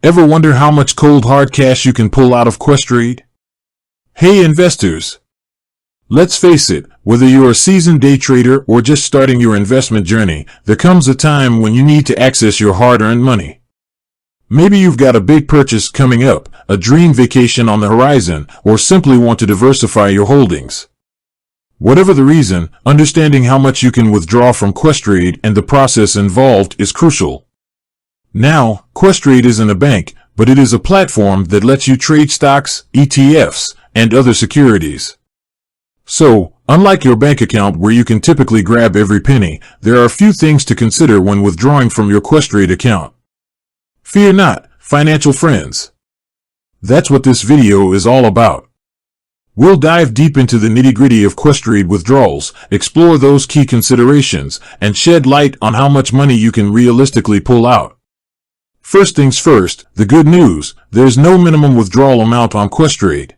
Ever wonder how much cold hard cash you can pull out of Questrade? Hey investors! Let's face it, whether you're a seasoned day trader or just starting your investment journey, there comes a time when you need to access your hard-earned money. Maybe you've got a big purchase coming up, a dream vacation on the horizon, or simply want to diversify your holdings. Whatever the reason, understanding how much you can withdraw from Questrade and the process involved is crucial. Now, Questrade isn't a bank, but it is a platform that lets you trade stocks, ETFs, and other securities. So, unlike your bank account where you can typically grab every penny, there are a few things to consider when withdrawing from your Questrade account. Fear not, financial friends. That's what this video is all about. We'll dive deep into the nitty-gritty of Questrade withdrawals, explore those key considerations, and shed light on how much money you can realistically pull out. First things first, the good news, there's no minimum withdrawal amount on Questrade.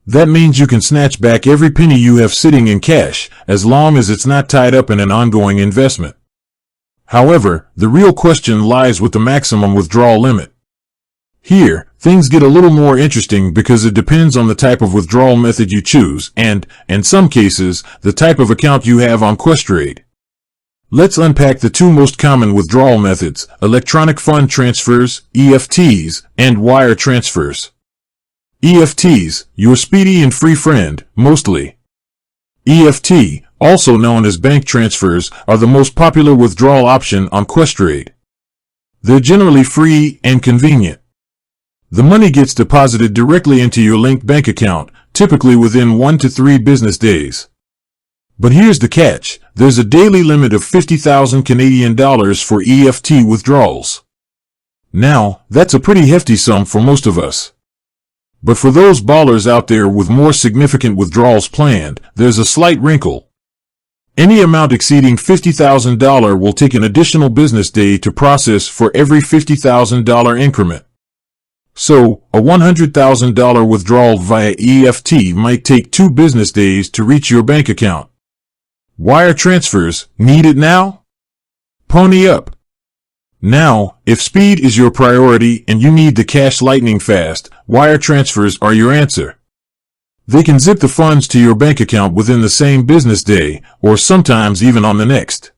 That means you can snatch back every penny you have sitting in cash, as long as it's not tied up in an ongoing investment. However, the real question lies with the maximum withdrawal limit. Here, things get a little more interesting because it depends on the type of withdrawal method you choose and, in some cases, the type of account you have on Questrade. Let's unpack the two most common withdrawal methods: electronic fund transfers, EFTs, and wire transfers. EFTs, your speedy and free friend, mostly. EFT, also known as bank transfers, are the most popular withdrawal option on Questrade. They're generally free and convenient. The money gets deposited directly into your linked bank account, typically within 1 to 3 business days. But here's the catch, there's a daily limit of 50,000 Canadian dollars for EFT withdrawals. Now, that's a pretty hefty sum for most of us. But for those ballers out there with more significant withdrawals planned, there's a slight wrinkle. Any amount exceeding $50,000 will take an additional business day to process for every $50,000 increment. So, a $100,000 withdrawal via EFT might take 2 business days to reach your bank account. Wire transfers, need it now? Pony up. Now, if speed is your priority and you need the cash lightning fast, wire transfers are your answer. They can zip the funds to your bank account within the same business day, or sometimes even on the next.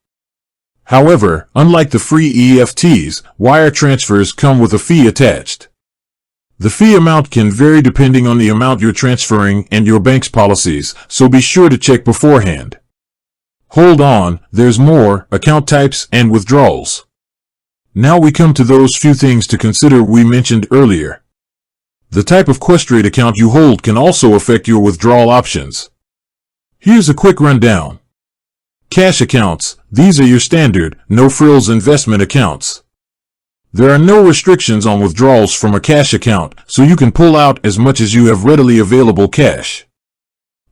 However, unlike the free EFTs, wire transfers come with a fee attached. The fee amount can vary depending on the amount you're transferring and your bank's policies, so be sure to check beforehand. Hold on, there's more: account types and withdrawals. Now we come to those few things to consider we mentioned earlier. The type of Questrade account you hold can also affect your withdrawal options. Here's a quick rundown. Cash accounts, these are your standard, no-frills investment accounts. There are no restrictions on withdrawals from a cash account, so you can pull out as much as you have readily available cash.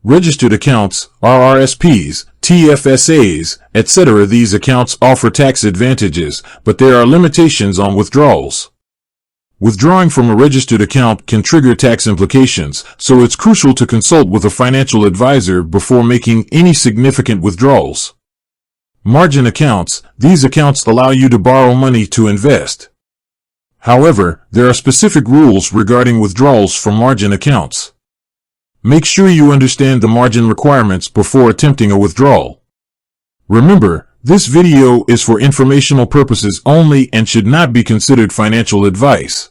Registered accounts, RRSPs, TFSAs, etc. These accounts offer tax advantages, but there are limitations on withdrawals. Withdrawing from a registered account can trigger tax implications, so it's crucial to consult with a financial advisor before making any significant withdrawals. Margin accounts, these accounts allow you to borrow money to invest. However, there are specific rules regarding withdrawals from margin accounts. Make sure you understand the margin requirements before attempting a withdrawal. Remember, this video is for informational purposes only and should not be considered financial advice.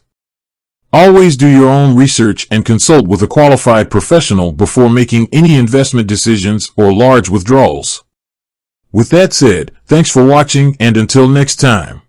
Always do your own research and consult with a qualified professional before making any investment decisions or large withdrawals. With that said, thanks for watching, and until next time.